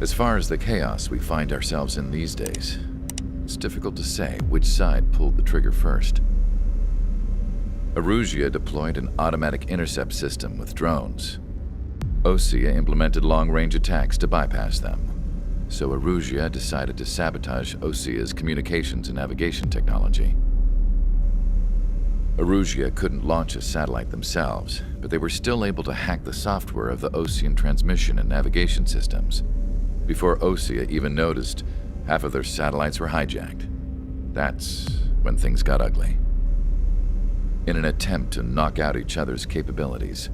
As far as the chaos we find ourselves in these days, it's difficult to say which side pulled the trigger first. Aiuta deployed an automatic intercept system with drones. Osea implemented long-range attacks to bypass them. So Aiuta decided to sabotage Osea's communications and navigation technology. Aiuta couldn't launch a satellite themselves, but they were still able to hack the software of the Osean transmission and navigation systems. Before Osea even noticed, half of their satellites were hijacked. That's when things got ugly. In an attempt to knock out each other's capabilities,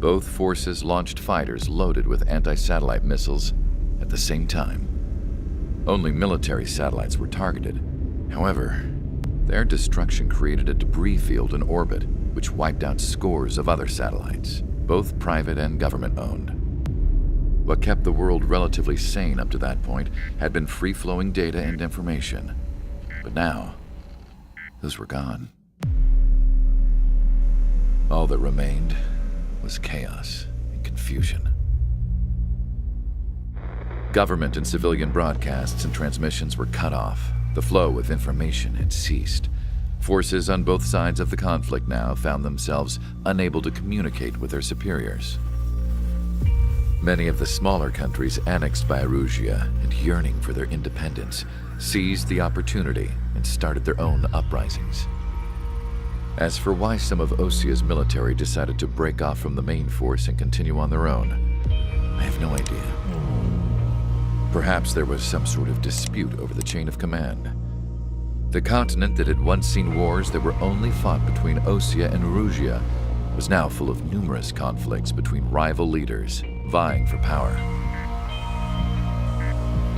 both forces launched fighters loaded with anti-satellite missiles at the same time. Only military satellites were targeted. However, their destruction created a debris field in orbit, which wiped out scores of other satellites, both private and government-owned. What kept the world relatively sane up to that point had been free-flowing data and information. But now, those were gone. All that remained was chaos and confusion. Government and civilian broadcasts and transmissions were cut off. The flow of information had ceased. Forces on both sides of the conflict now found themselves unable to communicate with their superiors. Many of the smaller countries annexed by Aiuta and yearning for their independence seized the opportunity and started their own uprisings. As for why some of Osea's military decided to break off from the main force and continue on their own, I have no idea. Perhaps there was some sort of dispute over the chain of command. The continent that had once seen wars that were only fought between Osea and Aiuta was now full of numerous conflicts between rival leaders vying for power.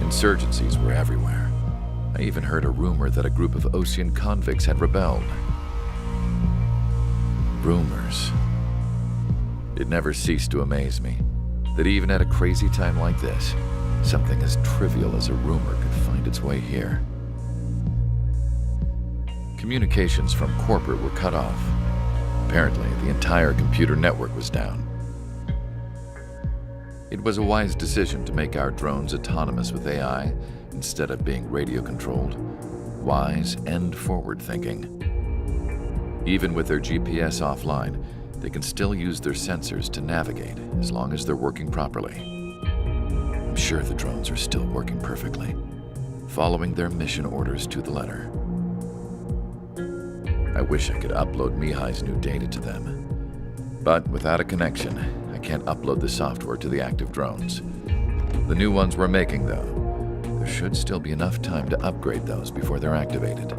Insurgencies were everywhere. I even heard a rumor that a group of Osean convicts had rebelled. Rumors. It never ceased to amaze me that even at a crazy time like this, something as trivial as a rumor could find its way here. Communications from corporate were cut off. Apparently, the entire computer network was down. It was a wise decision to make our drones autonomous with AI instead of being radio-controlled. Wise and forward-thinking. Even with their GPS offline, they can still use their sensors to navigate as long as they're working properly. I'm sure the drones are still working perfectly, following their mission orders to the letter. I wish I could upload Mihai's new data to them. But without a connection, I can't upload the software to the active drones. The new ones we're making, though, there should still be enough time to upgrade those before they're activated.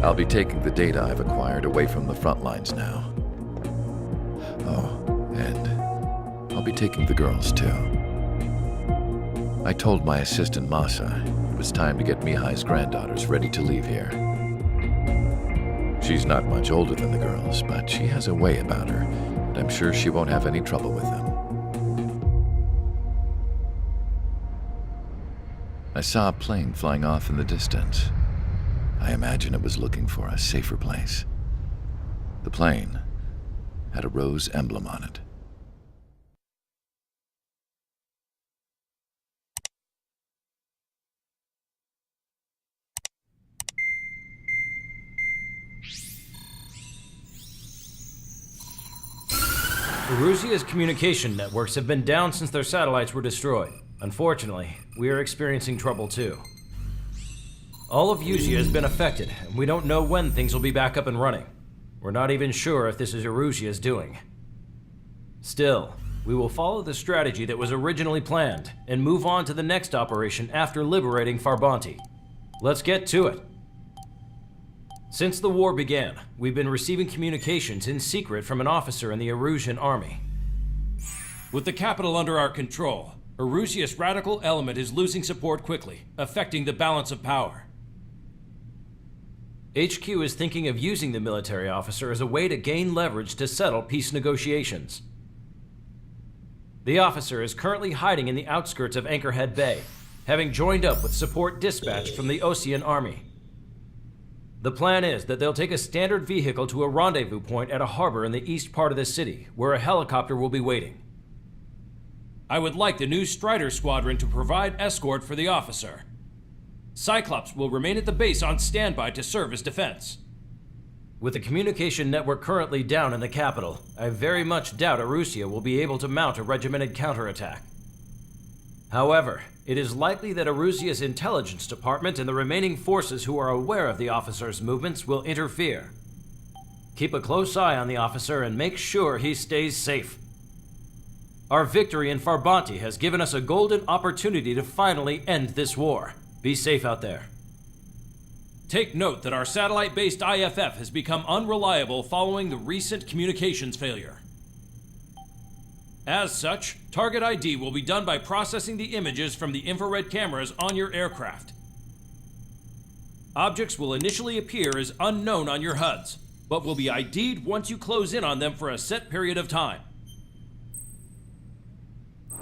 I'll be taking the data I've acquired away from the front lines now. Oh, and I'll be taking the girls, too. I told my assistant Masa it was time to get Mihai's granddaughters ready to leave here. She's not much older than the girls, but she has a way about her, and I'm sure she won't have any trouble with them. I saw a plane flying off in the distance. I imagine it was looking for a safer place. The plane had a rose emblem on it. Aiuta's communication networks have been down since their satellites were destroyed. Unfortunately, we are experiencing trouble too. All of Aiuta has been affected, and we don't know when things will be back up and running. We're not even sure if this is Aiuta's doing. Still, we will follow the strategy that was originally planned and move on to the next operation after liberating Farbanti. Let's get to it. Since the war began, we've been receiving communications in secret from an officer in the Aiutian army. With the capital under our control, Aiuta's radical element is losing support quickly, affecting the balance of power. HQ is thinking of using the military officer as a way to gain leverage to settle peace negotiations. The officer is currently hiding in the outskirts of Anchorhead Bay, having joined up with support dispatched from the Osean army. The plan is that they'll take a standard vehicle to a rendezvous point at a harbor in the east part of the city, where a helicopter will be waiting. I would like the new Strider Squadron to provide escort for the officer. Cyclops will remain at the base on standby to serve as defense. With the communication network currently down in the capital, I very much doubt Arusea will be able to mount a regimented counterattack. However, it is likely that Arusea's intelligence department and the remaining forces who are aware of the officer's movements will interfere. Keep a close eye on the officer and make sure he stays safe. Our victory in Farbanti has given us a golden opportunity to finally end this war. Be safe out there. Take note that our satellite-based IFF has become unreliable following the recent communications failure. As such, target ID will be done by processing the images from the infrared cameras on your aircraft. Objects will initially appear as unknown on your HUDs, but will be ID'd once you close in on them for a set period of time.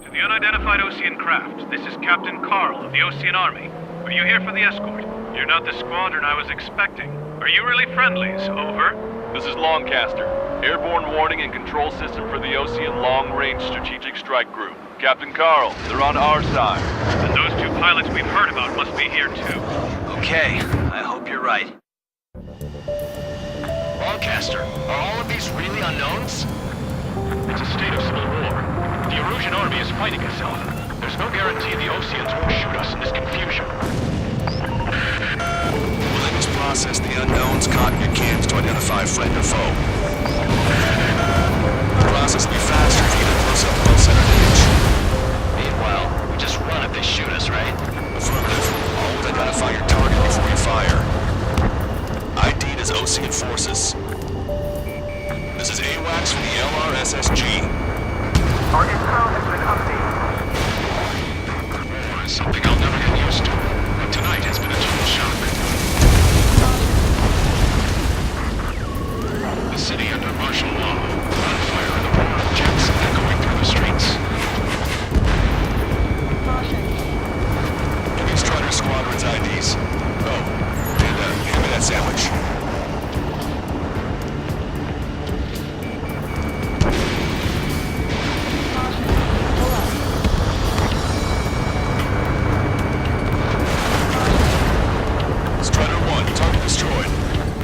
To the unidentified Ocean craft, this is Captain Carl of the Ocean Army. Are you here for the escort? You're not the squadron I was expecting. Are you really friendlies? Over. This is Longcaster. Airborne warning and control system for the Ocean Long-Range Strategic Strike Group. Captain Carl, they're on our side. And those two pilots we've heard about must be here too. Okay, I hope you're right. Longcaster, are all of these really unknowns? It's a state of civil war. The Erusian army is fighting itself. There's no guarantee the Oceans won't shoot us in this confusion. Williams process the unknowns caught in your cams to identify friend or foe. The process will be faster if you get a close-up well-centered image. Meanwhile, we just run if they shoot us, right? Affirmative. Always identify your target before you fire. ID'd as Ocean forces. This is AWACS for the LRSSG. Our intel has been updated. War is something I'll never get used to. But tonight has been a total shock. The city under martial law. On fire and the roar of jets echoing through the streets. Give me Strider Squadron's IDs. Oh, and hand me that sandwich. Strider 1, target destroyed.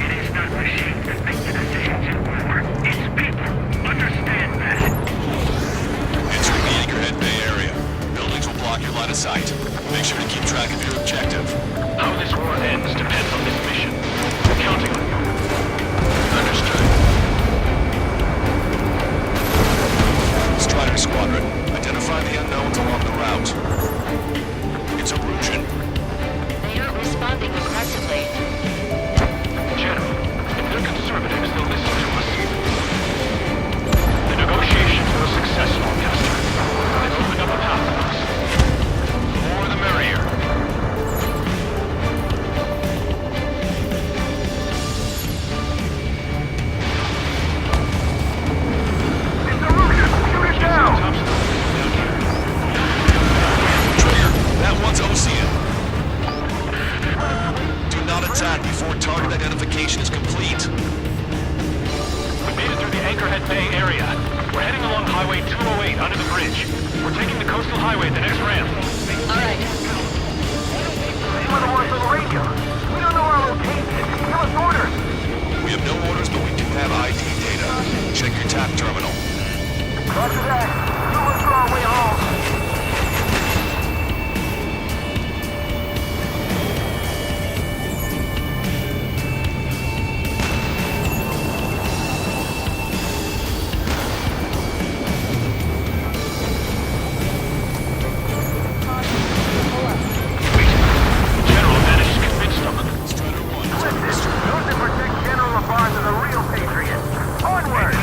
It is not machines that make the decisions in war. It's people. Understand that. Entering the Anchorhead Bay area. Buildings will block your line of sight. Make sure to keep track of your objective. How this war ends depends on this mission. I'm counting on you. Understood. Strider Squadron, identify the unknowns along the route. It's Erusian. They aren't responding aggressively. General, if they're conservatives, they'll listen to us. The negotiations were a success, Longcaster. They've opened up a path for us. The more the merrier. It's Erusian! Shoot it down! Trigger, that one's Ocean. Do not attack before target identification is complete. We made it through the Anchorhead Bay area. We're heading along Highway 208 under the bridge. We're taking the coastal highway at the next ramp. All right. We're the ones on the radio. We don't know our location. Give us orders. We have no orders, but we do have ID data. Check your TAP terminal. Roger that. We'll look for our way home. General managed to convince them. Strider 1, Listen, those that protect General LaBarge are the real patriots. Onward!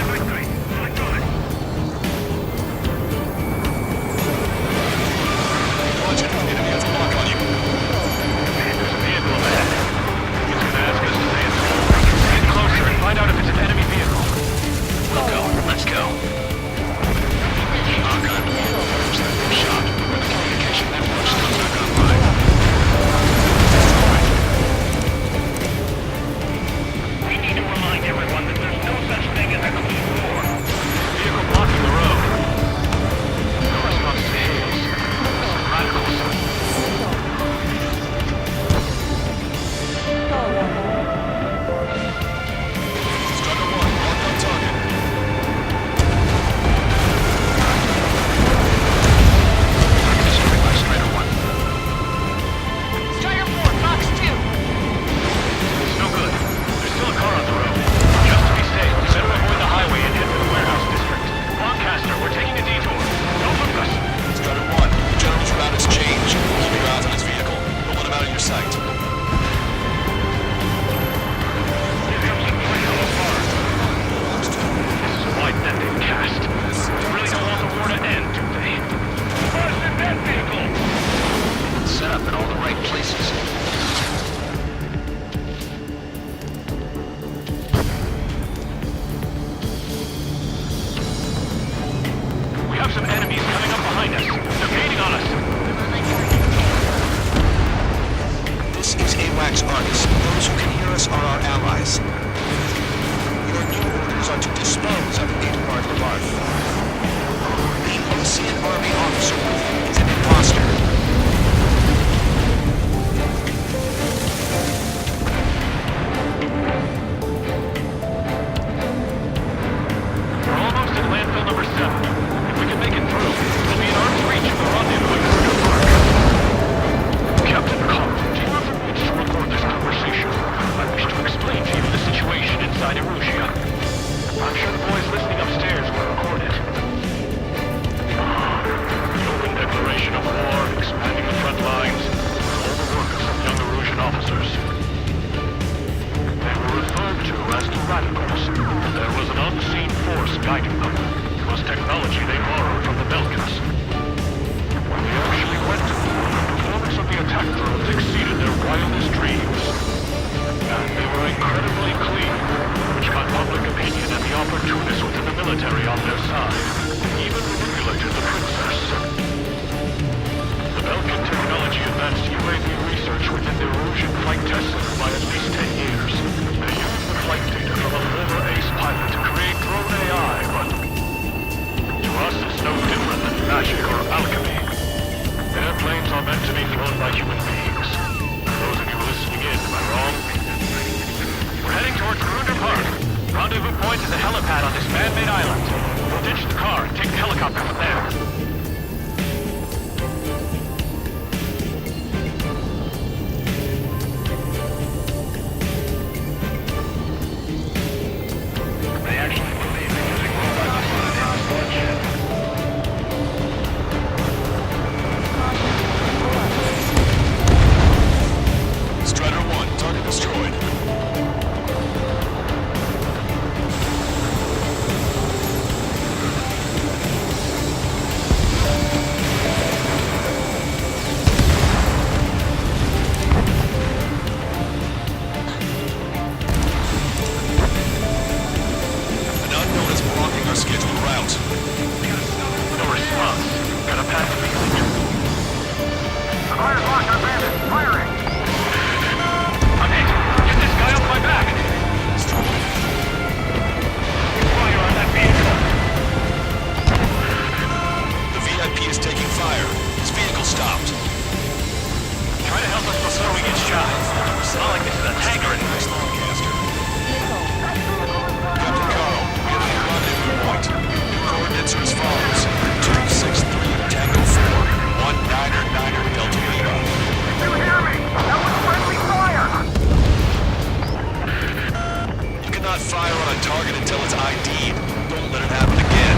meant to be flown by human beings. Those of you listening in, am I wrong? We're heading towards Grunder Park. Rendezvous point is a helipad on this man-made island. We'll ditch the car and take the helicopter from there. They actually believe in using robots to enhance bloodshed. Strider 1, target destroyed. An unknown is blocking our scheduled route. No response. Got a path to The fire's locked on bandit. Firing! I'm hit! Get this guy off my back! Fire on that vehicle! The VIP is taking fire. His vehicle stopped. Try to help us before we get shot. It's not like this is a tanker in Nice Lancaster. Captain Carl, we have a new rendezvous point. New coordinates are as follows. 263 Tango 4, 1999 Delta Lima. You hear me? That was friendly fire! You cannot fire on a target until it's ID'd. Don't let it happen again.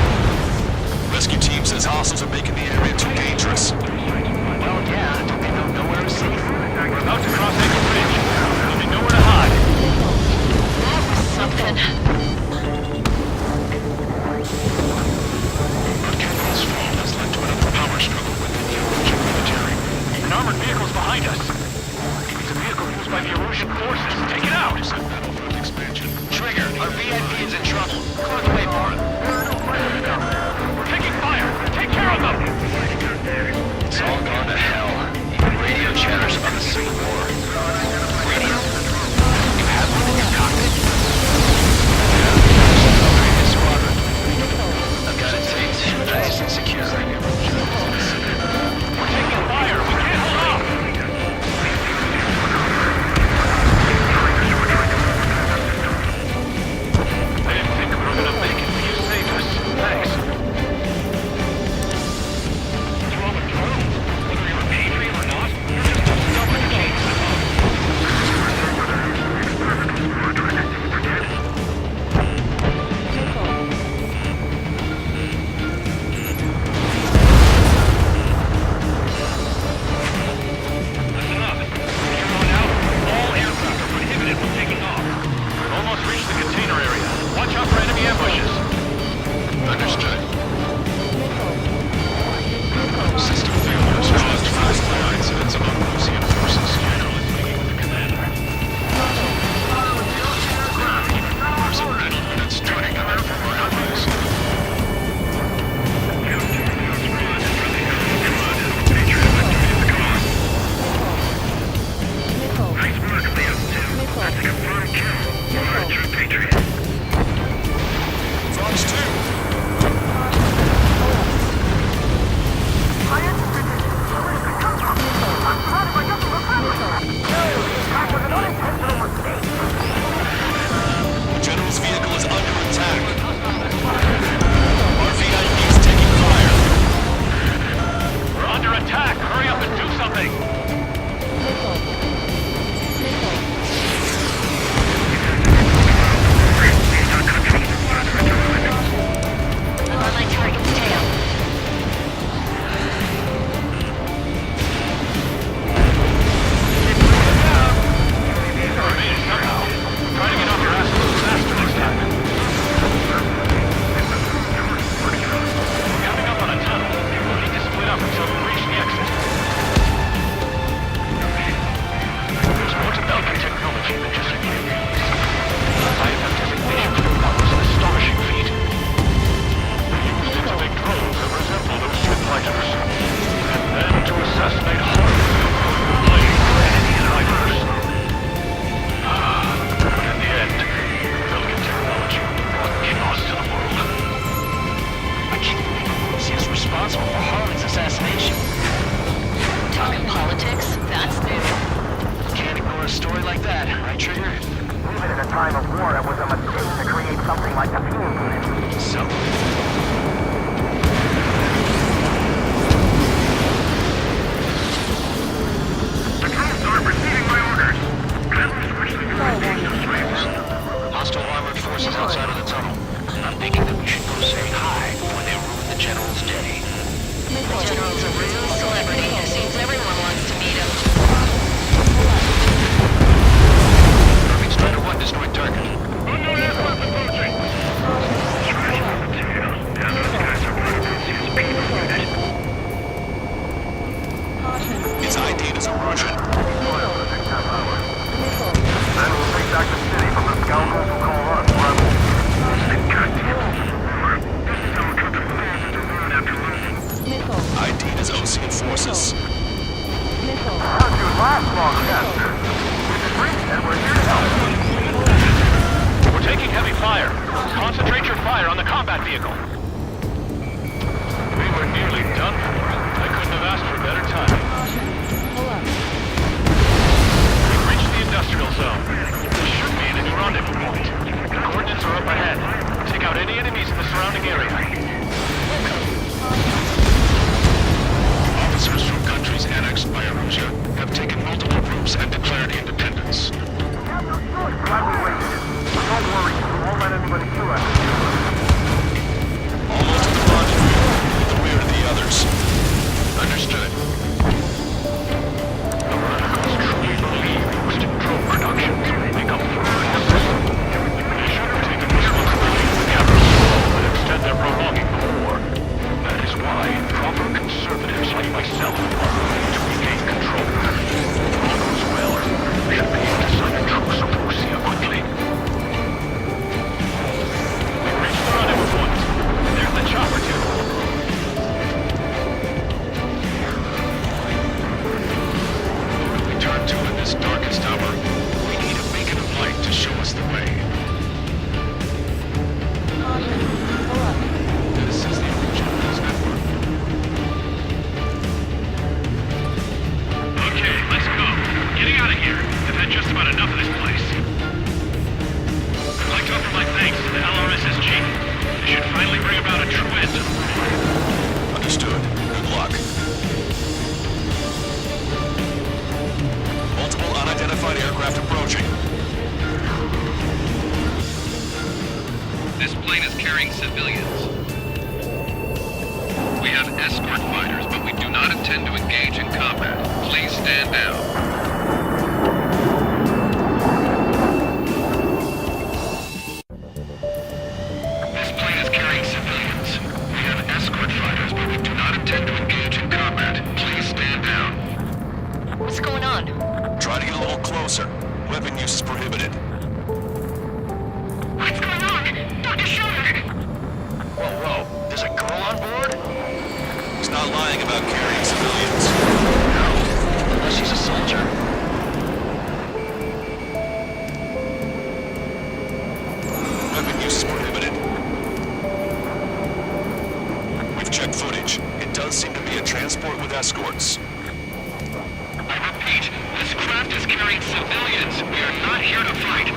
Rescue team says hostiles are making the area too dangerous. Well, yeah, don't they know nowhere is safe? We're about to cross Anchor Bridge. There'll be nowhere to hide. That was something. is Erosion. Then we'll take back the city from the scoundrels who call us rebels. ID is Ocean forces. How'd you last long, Caster? We're free and we're here to help. We're taking heavy fire. Concentrate your fire on the combat vehicle. We were nearly done for. I couldn't have asked for better timing. We've reached the industrial zone. There should be a new rendezvous point. The coordinates are up ahead. Take out any enemies in the surrounding area. Officers from countries annexed by Aiuta have taken multiple groups and declared independence. We have no choice. Glad we waited. But don't worry. We won't let anybody kill us. Almost to the rendezvous, in the rear of the others. Understood. The radicals truly believe boosting drone productions will make up for our efforts. They should have taken responsibility to gather control, but instead they're prolonging the war. That is why proper conservatives like myself are willing to regain control. If all goes well, we should be able to sign a truce with Russia quickly. We've reached the rendezvous point. There's the chopper too. We turn to in this darkest hour. We need a beacon of light to show us the way. This is the origin of this network. Okay, let's go. Getting out of here. I've had just about enough of this place. I'd like to offer my thanks to the LRSSG. They should finally bring about a true end to the war. Understood. Good luck. Multiple unidentified aircraft approaching. This plane is carrying civilians. We have escort fighters, but we do not intend to engage in combat. Please stand down. This plane is carrying civilians. We have escort fighters, but we do not intend to engage in combat. Please stand down. What's going on? Try to get a little closer. Weapon use is prohibited. What's going on? Dr. Schiller! Whoa. There's a girl on board? He's not lying about carrying civilians. No. Unless she's a soldier. Weapon use is prohibited. We've checked footage. It does seem to be a transport with escorts. I repeat, this craft is carrying civilians. We are not here to fight.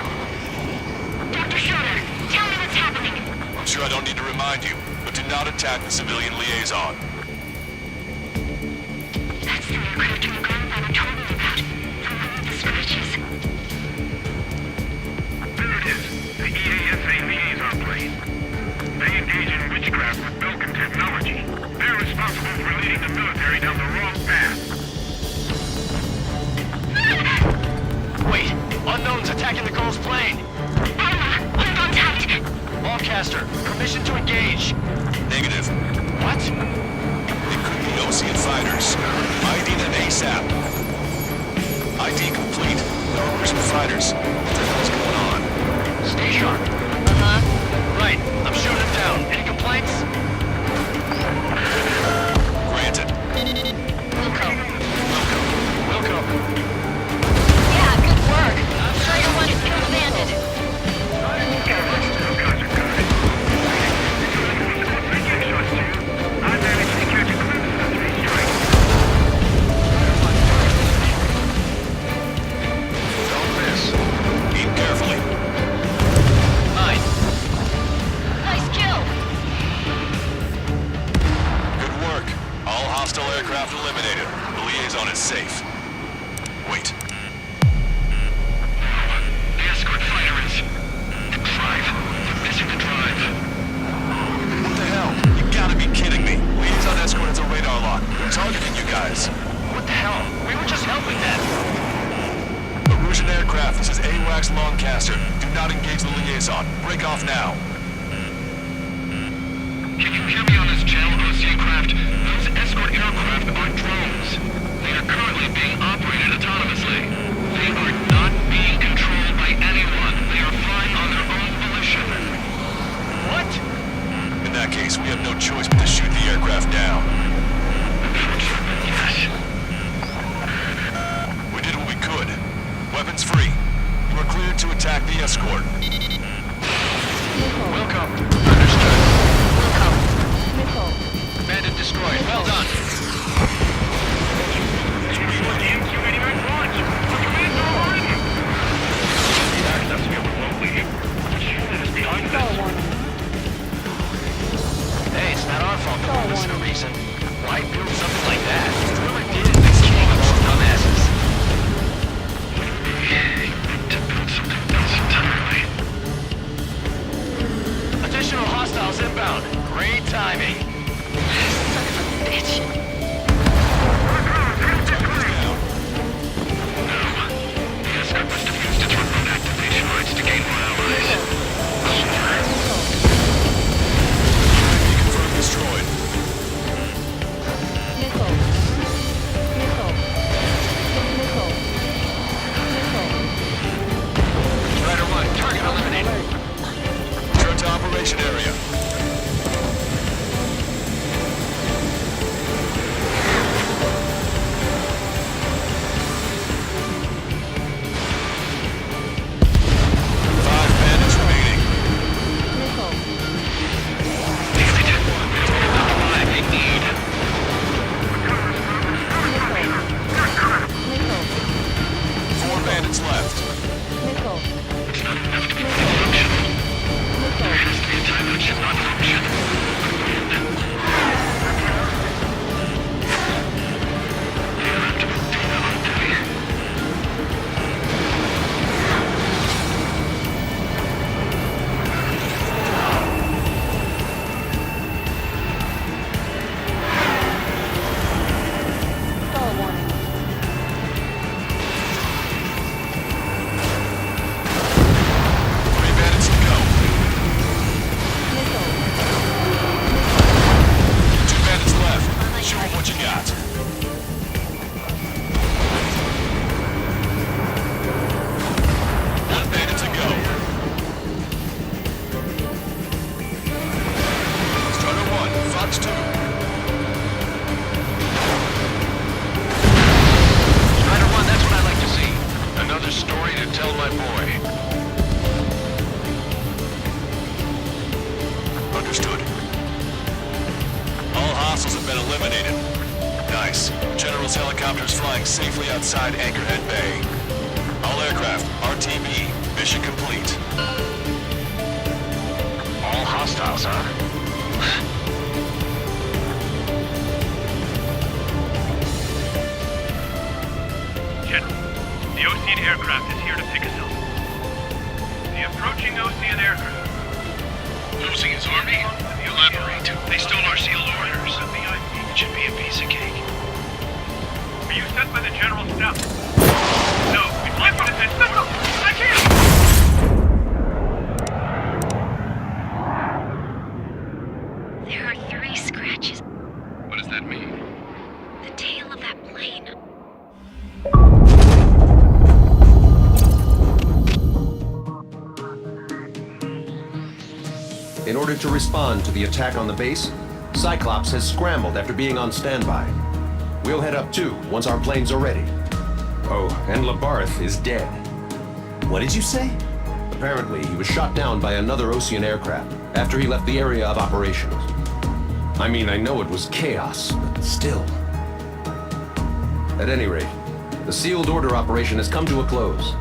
Dr. Schiller, tell me what's happening. I'm sure I don't need to remind you, but do not attack the civilian liaison. That's the aircraft your grandfather told me about. From one of the scratches. There it is. The EASA liaison plane. They engage in witchcraft with Belkin technology. They're responsible for leading the military down the wrong path. Wait! Unknown's attacking the girl's plane! Alma, on contact! Lawcaster, permission to engage. Negative. What? It could be Ocean fighters. ID them ASAP. ID complete. No Russian fighters. What the hell's going on? Stay sharp. Right, I'm shooting him down. Any complaints? Granted. Wilco. Yeah, good work. I'm sure your one is commanded. I managed to catch a glimpse of the three strikes. Don't miss. Aim carefully. Nice. Nice kill. Good work. All hostile aircraft eliminated. The liaison is safe. Wait. The escort fighter is... the drive. They're missing the drive. What the hell? You gotta be kidding me. Liaison escort has a radar lock. They're targeting you guys. What the hell? We were just helping them. Erosion aircraft, this is AWACS Longcaster. Do not engage the liaison. Break off now. Can you hear me on this channel, Ocean craft? Those escort aircraft are drones. They are currently being operated General's helicopters flying safely outside Anchorhead Bay. All aircraft, RTB, mission complete. All hostiles, huh? General, the Ocean aircraft is here to pick us up. The approaching Ocean aircraft. Losing his army? Elaborate. They stole our sealed orders. It should be a piece of cake. Are you sent by the General's staff? No, we've left it as no, I can't! There are 3 scratches. What does that mean? The tail of that plane. In order to respond to the attack on the base, Cyclops has scrambled after being on standby. We'll head up too, once our planes are ready. Oh, and Labarth is dead. What did you say? Apparently, he was shot down by another Ocean aircraft after he left the area of operations. I mean, I know it was chaos, but still. At any rate, the sealed order operation has come to a close.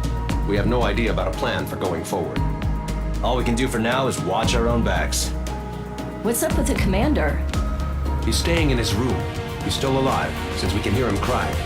We have no idea about a plan for going forward. All we can do for now is watch our own backs. What's up with the commander? He's staying in his room. He's still alive, since we can hear him crying.